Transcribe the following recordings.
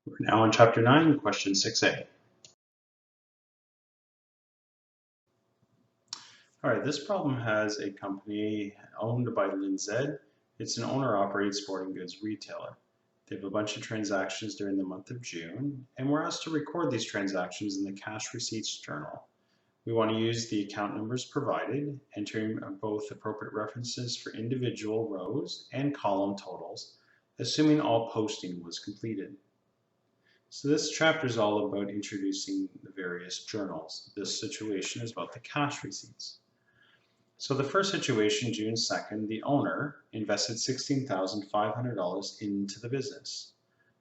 We're now on Chapter 9, Question 6a. All right, this problem has a company owned by Lynn Zed. It's an owner-operated sporting goods retailer. They have a bunch of transactions during the month of June, and we're asked to record these transactions in the cash receipts journal. We want to use the account numbers provided, entering both appropriate references for individual rows and column totals, assuming all posting was completed. So this chapter is all about introducing the various journals. This situation is about the cash receipts. So the first situation, June 2nd, the owner invested $16,500 into the business.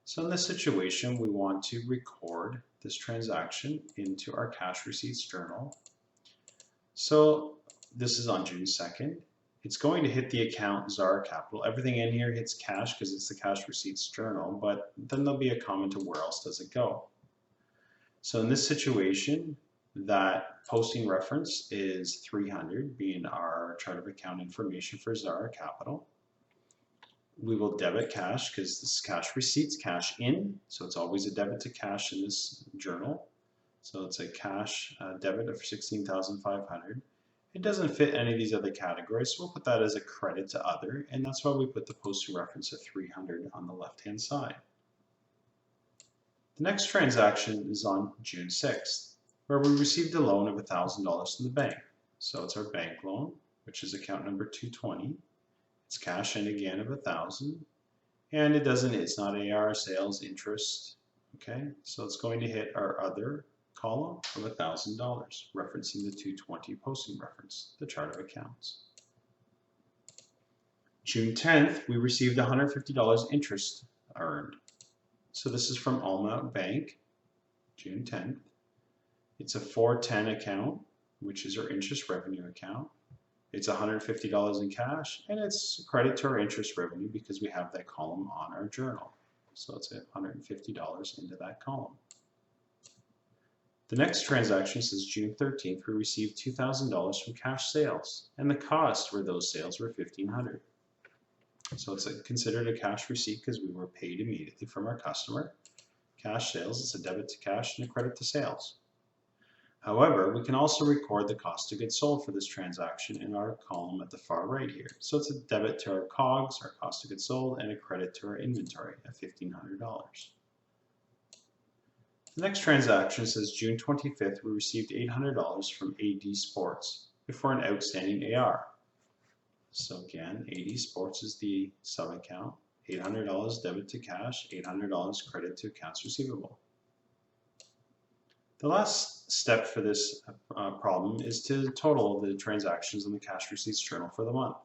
So in this situation, we want to record this transaction into our cash receipts journal. So this is on June 2nd. It's going to hit the account Zara Capital. Everything in here hits cash because it's the cash receipts journal, but then there'll be a comment to where else does it go. So in this situation, that posting reference is 300, being our chart of account information for Zara Capital. We will debit cash because this is cash receipts, cash in, so it's always a debit to cash in this journal. So it's a cash debit of 16,500. It doesn't fit any of these other categories, so we'll put that as a credit to other, and that's why we put the posting reference of 300 on the left-hand side. The next transaction is on June 6th, where we received a loan of $1,000 from the bank. So it's our bank loan, which is account number 220. It's cash in again of 1,000, and it's not AR, sales, interest. Okay, so it's going to hit our other column of $1,000, referencing the 220 posting reference, the chart of accounts. June 10th, we received $150 interest earned. So this is from Alma Bank, June 10th. It's a 410 account, which is our interest revenue account. It's $150 in cash, and it's credit to our interest revenue because we have that column on our journal. So it's $150 into that column. The next transaction says June 13th, we received $2,000 from cash sales, and the cost for those sales were $1,500. So it's considered a cash receipt because we were paid immediately from our customer. Cash sales, it's a debit to cash and a credit to sales. However, we can also record the cost of goods sold for this transaction in our column at the far right here. So it's a debit to our COGS, our cost of goods sold, and a credit to our inventory at $1,500. The next transaction says June 25th, we received $800 from AD Sports for an outstanding AR. So again, AD Sports is the sub-account, $800 debit to cash, $800 credit to accounts receivable. The last step for this problem is to total the transactions in the cash receipts journal for the month.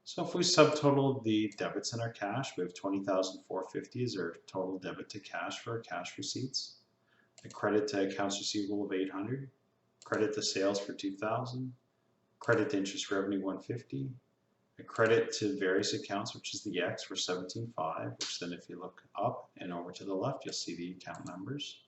So if we subtotal the debits in our cash, we have $20,450 as our total debit to cash for our cash receipts. A credit to accounts receivable of $800, credit to sales for $2,000, credit to interest revenue $150, a credit to various accounts, which is the X for $17,500, which then if you look up and over to the left, you'll see the account numbers.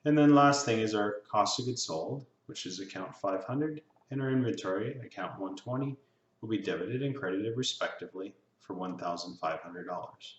And then last thing is our cost of goods sold, which is account 500, and our inventory, account 120, will be debited and credited respectively for $1,500.